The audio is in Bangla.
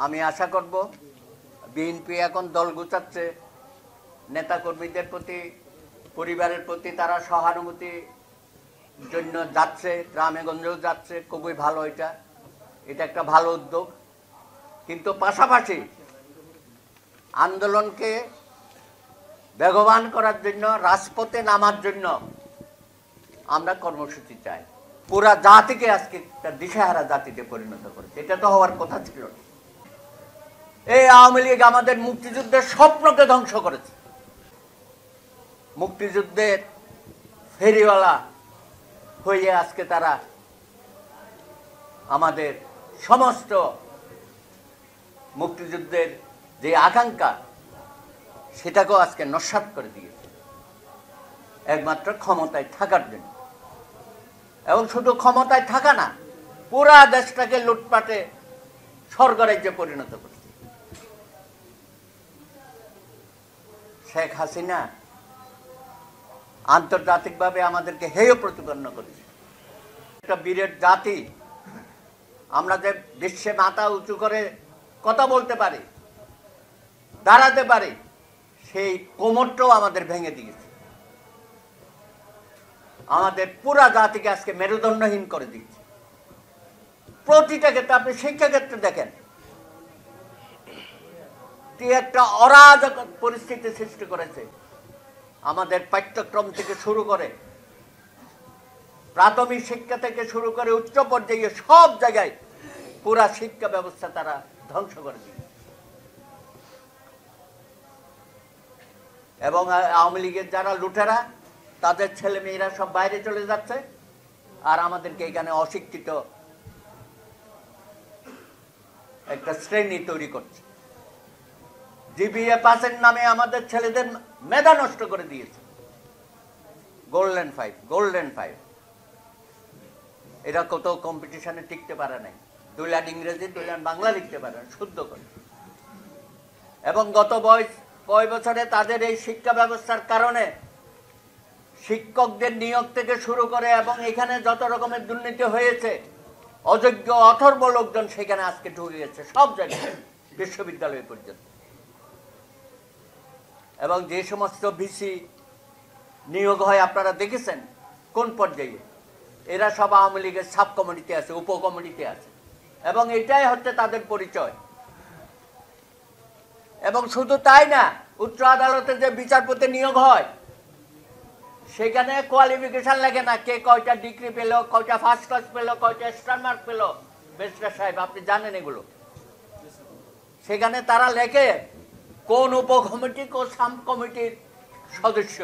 আমি আশা করব বিএনপি এখন দল গুছাচ্ছে, নেতাকর্মীদের প্রতি, পরিবারের প্রতি তারা সহানুভূতি জন্য যাচ্ছে, গ্রামে গঞ্জেও যাচ্ছে, খুবই ভালো। এটা একটা ভালো উদ্যোগ। কিন্তু পাশাপাশি আন্দোলনকে বেগবান করার জন্য, রাজপথে নামার জন্য আমরা কর্মসূচি চাই। পুরা জাতিকে আজকে একটা দিশাহারা জাতিতে পরিণত করেছে। এটা তো হওয়ার কথা ছিল না। এই আওয়ামী লীগ আমাদের মুক্তিযুদ্ধের স্বপ্নকে ধ্বংস করেছে। মুক্তিযুদ্ধের ফেরিওয়ালা হয়ে আজকে তারা আমাদের সমস্ত মুক্তিযুদ্ধের যে আকাঙ্ক্ষা সেটাকেও আজকে নস্যাৎ করে দিয়েছে একমাত্র ক্ষমতায় থাকার জন্য। এবং শুধু ক্ষমতায় থাকা না, পুরা দেশটাকে লুটপাটে স্বর্গরাজ্যে পরিণত করছে। শেখ হাসিনা আন্তর্জাতিকভাবে আমাদেরকে হেয় প্রতিপন্ন করেছে। একটা বীরের জাতি, আমরা যে বিশ্বে মাথা উঁচু করে কথা বলতে পারি, দাঁড়াতে পারি, সেই কোমরটাও আমাদের ভেঙে দিয়েছে। আমাদের পুরা জাতিকে আজকে মেরুদণ্ডহীন করে দিচ্ছে। প্রতিটা ক্ষেত্রে, আপনি শিক্ষা ক্ষেত্রে দেখেন, একটা অরাজক পরিস্থিতি সৃষ্টি করেছে। আমাদের পাঠ্যক্রম থেকে শুরু করে, প্রাথমিক শিক্ষা থেকে শুরু করে উচ্চ পর্যায়ে সব জায়গায় পুরা শিক্ষা ব্যবস্থা তারা ধ্বংস করে দিয়েছে। এবং আওয়ামী লীগের যারা লুটেরা, তাদের ছেলে মেয়েরা সব বাইরে চলে যাচ্ছে, আর আমাদেরকে এখানে অশিক্ষিত একটা শ্রেণী তৈরি করছে। জিবিএ পাসের নামে আমাদের ছেলেদের মেধা নষ্ট করে দিয়েছে। গোল্ডেন ফাইভ এরা কত কম্পিটিশনে টিকতে পারে নাই। 2 লাইন ইংরেজি 2 লাইন বাংলা লিখতে পারে না, শুদ্ধ করে। এবং গত কয় বছরে তাদের এই শিক্ষা ব্যবস্থার কারণে শিক্ষকদের নিয়োগ থেকে শুরু করে এবং এখানে যত রকমের দুর্নীতি হয়েছে, অযোগ্য অথর্ব লোকজন সেখানে আজকে ঢুকে গেছে সব জায়গায়, বিশ্ববিদ্যালয় পর্যন্ত। এবং যে সমস্ত ভিসি নিয়োগ হয় আপনারা দেখেছেন কোন পর্যায়ে, এরা সব আওয়ামী লীগের সাব কমিটিতে আছে, উপকমিটিতে আছে, এবং এটাই হচ্ছে তাদের পরিচয়। এবং শুধু তাই না, উচ্চ আদালতে যে বিচারপতি নিয়োগ হয় সেখানে কোয়ালিফিকেশন লাগে না, কে কয়টা ডিগ্রি পেল, কয়টা ফার্স্ট ক্লাস পেল, কয়টা স্টার মার্ক পেল। ব্যারিস্টার সাহেব, আপনি জানেন এগুলো। সেখানে তারা লেখে কোন উপকমিটি, কোন সাব কমিটির সদস্য।